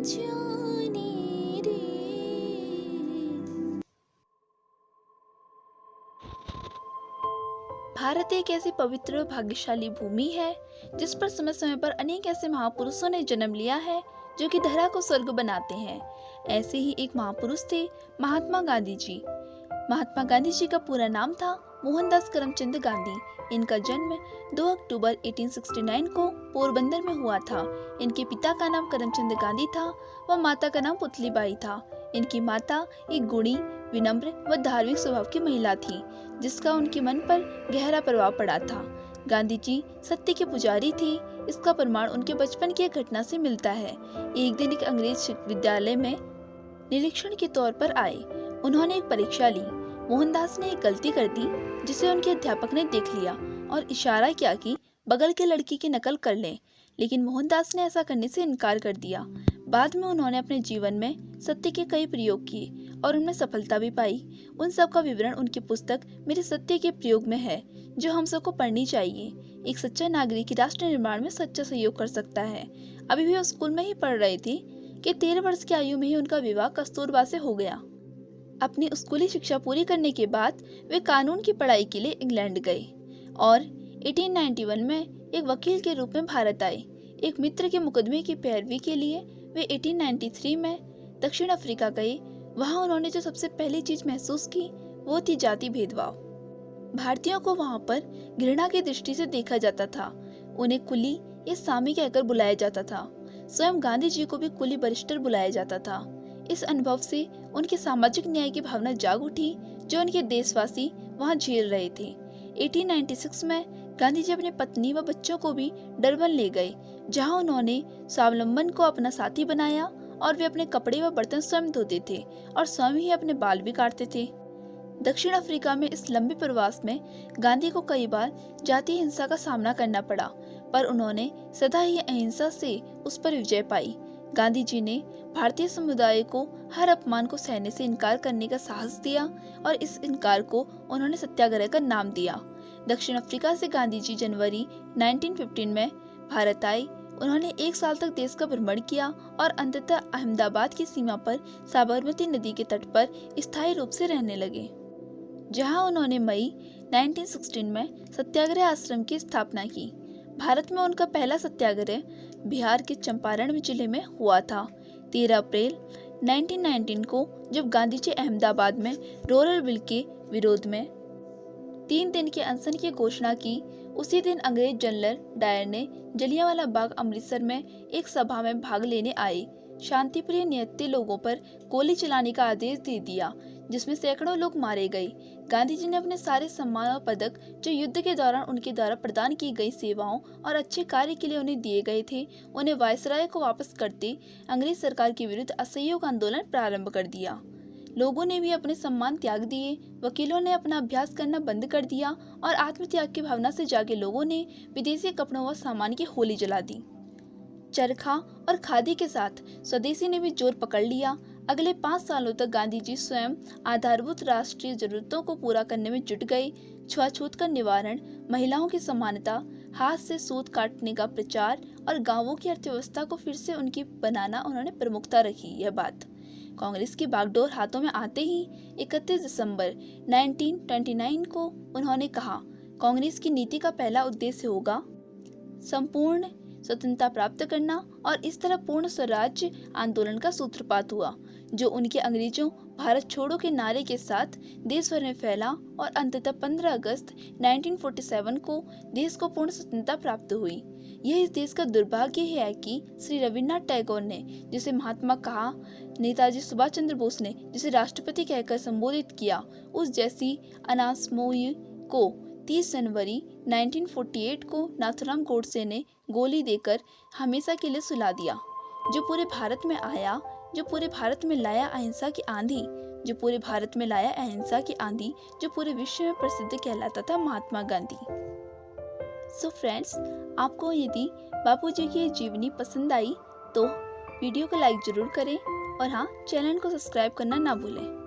जाने रे। भारत एक ऐसी पवित्र और भाग्यशाली भूमि है जिस पर समय समय पर अनेक ऐसे महापुरुषों ने जन्म लिया है जो कि धरा को स्वर्ग बनाते हैं। ऐसे ही एक महापुरुष थे महात्मा गांधी जी। महात्मा गांधी जी का पूरा नाम था मोहनदास करमचंद गांधी। इनका जन्म 2 अक्टूबर 1869 को पोरबंदर में हुआ था। इनके पिता का नाम करमचंद गांधी था व माता का नाम पुतलीबाई था। इनकी माता एक गुणी, विनम्र व धार्मिक स्वभाव की महिला थी जिसका उनके मन पर गहरा प्रभाव पड़ा था। गांधी जी सत्य के पुजारी थे। इसका प्रमाण उनके बचपन की एक घटना से मिलता है। एक दिन एक अंग्रेज विद्यालय में निरीक्षण के तौर पर आए। उन्होंने एक परीक्षा ली। मोहनदास ने एक गलती कर दी जिसे उनके अध्यापक ने देख लिया और इशारा किया कि बगल के लड़की की नकल कर लें, लेकिन मोहनदास ने ऐसा करने से इनकार कर दिया। बाद में उन्होंने अपने जीवन में सत्य के कई प्रयोग किए और उनमें सफलता भी पाई। उन सब का विवरण उनकी पुस्तक मेरे सत्य के प्रयोग में है, जो हम सबको पढ़नी चाहिए। एक सच्चा नागरिक राष्ट्र निर्माण में सच्चा सहयोग कर सकता है। अभी भी वो स्कूल में ही पढ़ रहे थे कि 13 वर्ष की आयु में ही उनका विवाह कस्तूरबा से हो गया। अपनी स्कूली शिक्षा पूरी करने के बाद वे कानून की पढ़ाई के लिए इंग्लैंड गए और 1891 में एक वकील के रूप में भारत आए। एक मित्र के मुकदमे की पैरवी के लिए वे 1893 में दक्षिण अफ्रीका गए। वहां उन्होंने जो सबसे पहली चीज महसूस की वो थी जाति भेदभाव। भारतीयों को वहां पर घृणा की दृष्टि से देखा जाता था। उन्हें कुली या सामी कहकर बुलाया जाता था। स्वयं गांधी जी को भी कुली बरिस्टर बुलाया जाता था। इस अनुभव से उनके सामाजिक न्याय की भावना जाग उठी जो उनके देशवासी वहां झेल रहे थे। 1896 में गांधी जी अपनी पत्नी व बच्चों को भी डरबन ले गए, जहां उन्होंने स्वावलंबन को अपना साथी बनाया और वे अपने कपड़े व बर्तन स्वयं धोते थे और स्वयं ही अपने बाल भी काटते थे। दक्षिण अफ्रीका में इस लंबे प्रवास में गांधी को कई बार जातीय हिंसा का सामना करना पड़ा, पर उन्होंने सदा ही अहिंसा से उस पर विजय पाई। गांधी जी ने भारतीय समुदाय को हर अपमान को सहने से इनकार करने का साहस दिया और इस इनकार को उन्होंने सत्याग्रह का नाम दिया। दक्षिण अफ्रीका से गांधी जी जनवरी 1915 में भारत आए। उन्होंने 1 साल तक देश का भ्रमण किया और अंततः अहमदाबाद की सीमा पर साबरमती नदी के तट पर स्थायी रूप से रहने लगे, जहां उन्होंने मई 1916 में सत्याग्रह आश्रम की स्थापना की। भारत में उनका पहला सत्याग्रह बिहार के चंपारण जिले में हुआ था। 13 अप्रैल 1919 को जब गांधी जी अहमदाबाद में रोलर बिल के विरोध में 3 दिन के अनशन की घोषणा की, उसी दिन अंग्रेज जनरल डायर ने जलियांवाला बाग अमृतसर में एक सभा में भाग लेने आए शांतिप्रिय नियत्ते लोगों पर गोली चलाने का आदेश दे दिया, जिसमें सैकड़ों लोग मारे गए। गांधी जी ने अपने सारे सम्मान और पदक जो युद्ध के दौरान उनके द्वारा प्रदान की गई सेवाओं और अच्छे कार्य के लिए उन्हें दिए गए थे, उन्हें वायसराय को वापस करते अंग्रेज सरकार के विरुद्ध असहयोग आंदोलन प्रारंभ कर दिया। लोगों ने भी अपने सम्मान त्याग दिए। वकीलों ने अपना अभ्यास करना बंद कर दिया और आत्मत्याग की भावना से जागे लोगों ने विदेशी कपड़ों व सामान की होली जला दी। चरखा और खादी के साथ स्वदेशी ने भी जोर पकड़ लिया। अगले 5 सालों तक गांधी जी स्वयं आधारभूत राष्ट्रीय जरूरतों को पूरा करने में जुट गए। छुआछूत का निवारण, महिलाओं की समानता, हाथ से सूत काटने का प्रचार और गांवों की अर्थव्यवस्था को फिर से उनकी बनाना उन्होंने प्रमुखता रखी। यह बात कांग्रेस की बागडोर हाथों में आते ही 31 दिसंबर 1929 को उन्होंने कहा, कांग्रेस की नीति का पहला उद्देश्य होगा संपूर्ण स्वतंत्रता प्राप्त करना, और इस तरह पूर्ण स्वराज्य आंदोलन का सूत्रपात हुआ, जो उनके अंग्रेजों भारत छोड़ो के नारे के साथ देश भर में फैला और अंततः 15 अगस्त 1947 को देश को पूर्ण स्वतंत्रता प्राप्त हुई। यह इस देश का दुर्भाग्य है कि श्री रविन्द्रनाथ टैगोर ने जिसे महात्मा कहा, नेताजी सुभाष चंद्र बोस ने जिसे राष्ट्रपति कहकर संबोधित किया, उस जैसी अनासमोई को 30 जनवरी 1948 को नाथुराम गोडसे ने गोली देकर हमेशा के लिए सुला दिया। जो पूरे भारत में आया, जो पूरे भारत में लाया अहिंसा की आंधी, जो पूरे भारत में लाया अहिंसा की आंधी, जो पूरे विश्व में प्रसिद्ध कहलाता था महात्मा गांधी। सो फ्रेंड्स, आपको यदि बापूजी की जीवनी पसंद आई तो वीडियो को लाइक जरूर करें और हाँ, चैनल को सब्सक्राइब करना ना भूलें।